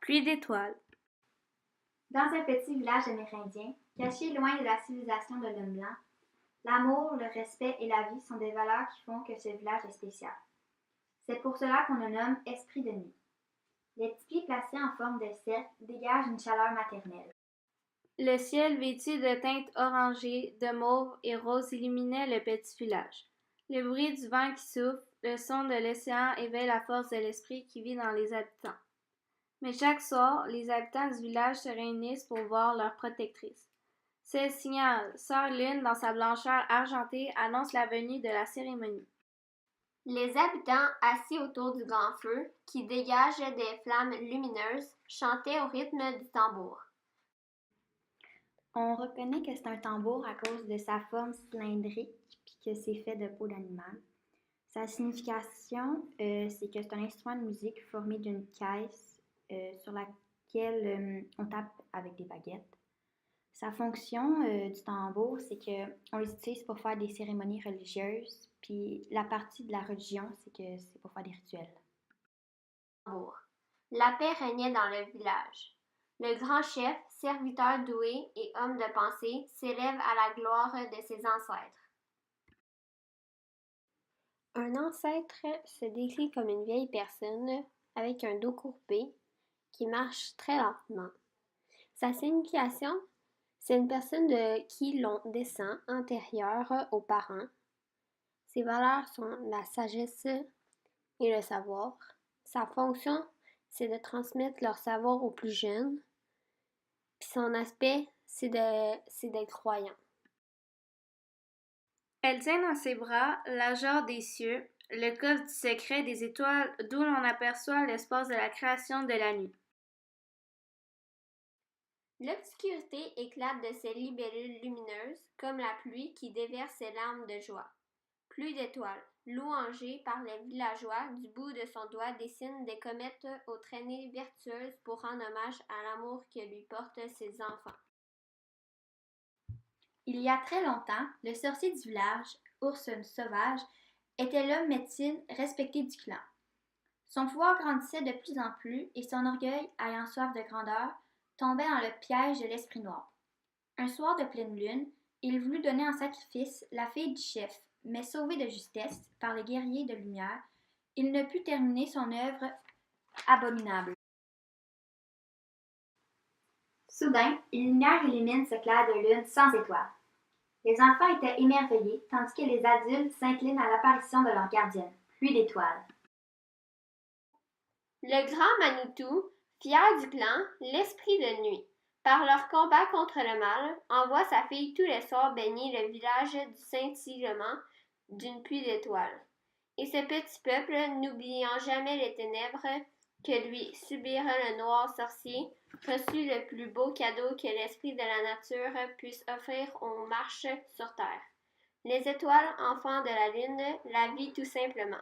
Pluie d'étoiles. Dans un petit village amérindien, caché loin de la civilisation de l'homme blanc, l'amour, le respect et la vie sont des valeurs qui font que ce village est spécial. C'est pour cela qu'on le nomme Esprit de nuit. Les petits pieds placés en forme de cercle dégagent une chaleur maternelle. Le ciel vêtu de teintes orangées, de mauve et rose illuminait le petit village. Le bruit du vent qui souffle, le son de l'océan éveillent la force de l'esprit qui vit dans les habitants. Mais chaque soir, les habitants du village se réunissent pour voir leur protectrice. C'est le signal. Sœur Lune, dans sa blancheur argentée, annonce la venue de la cérémonie. Les habitants, assis autour du grand feu, qui dégage des flammes lumineuses, chantaient au rythme du tambour. On reconnaît que c'est un tambour à cause de sa forme cylindrique puis que c'est fait de peau d'animal. Sa signification, c'est que c'est un instrument de musique formé d'une caisse sur laquelle on tape avec des baguettes. Sa fonction du tambour, c'est qu'on l'utilise pour faire des cérémonies religieuses, puis la partie de la religion, c'est que c'est pour faire des rituels. La paix régnait dans le village. Le grand chef, serviteur doué et homme de pensée, s'élève à la gloire de ses ancêtres. Un ancêtre se décrit comme une vieille personne avec un dos courbé qui marche très lentement. Sa signification, c'est une personne de qui l'on descend antérieure aux parents. Ses valeurs sont la sagesse et le savoir. Sa fonction, c'est de transmettre leur savoir aux plus jeunes. Puis son aspect, c'est d'être croyant. Elle tient dans ses bras la jarre des cieux, le coffre du secret des étoiles d'où l'on aperçoit l'espace de la création de la nuit. L'obscurité éclate de ses libellules lumineuses, comme la pluie qui déverse ses larmes de joie. Pluie d'étoiles, louangée par les villageois, du bout de son doigt dessine des comètes aux traînées vertueuses pour rendre hommage à l'amour que lui portent ses enfants. Il y a très longtemps, le sorcier du village, Ours Sauvage, était l'homme médecine respecté du clan. Son pouvoir grandissait de plus en plus et son orgueil, ayant soif de grandeur, tombait dans le piège de l'esprit noir. Un soir de pleine lune, il voulut donner en sacrifice la fille du chef, mais sauvé de justesse par les guerriers de lumière, il ne put terminer son œuvre abominable. Soudain, une lumière illumine ce clair de lune sans étoiles. Les enfants étaient émerveillés, tandis que les adultes s'inclinent à l'apparition de leur gardienne, pluie d'étoiles. Le grand Manitou, fier du clan, l'esprit de nuit, par leur combat contre le mal, envoie sa fille tous les soirs baigner le village du scintillement d'une pluie d'étoiles. Et ce petit peuple, n'oubliant jamais les ténèbres que lui subira le noir sorcier, reçut le plus beau cadeau que l'esprit de la nature puisse offrir aux marches sur terre. Les étoiles, enfants de la lune, la vie tout simplement.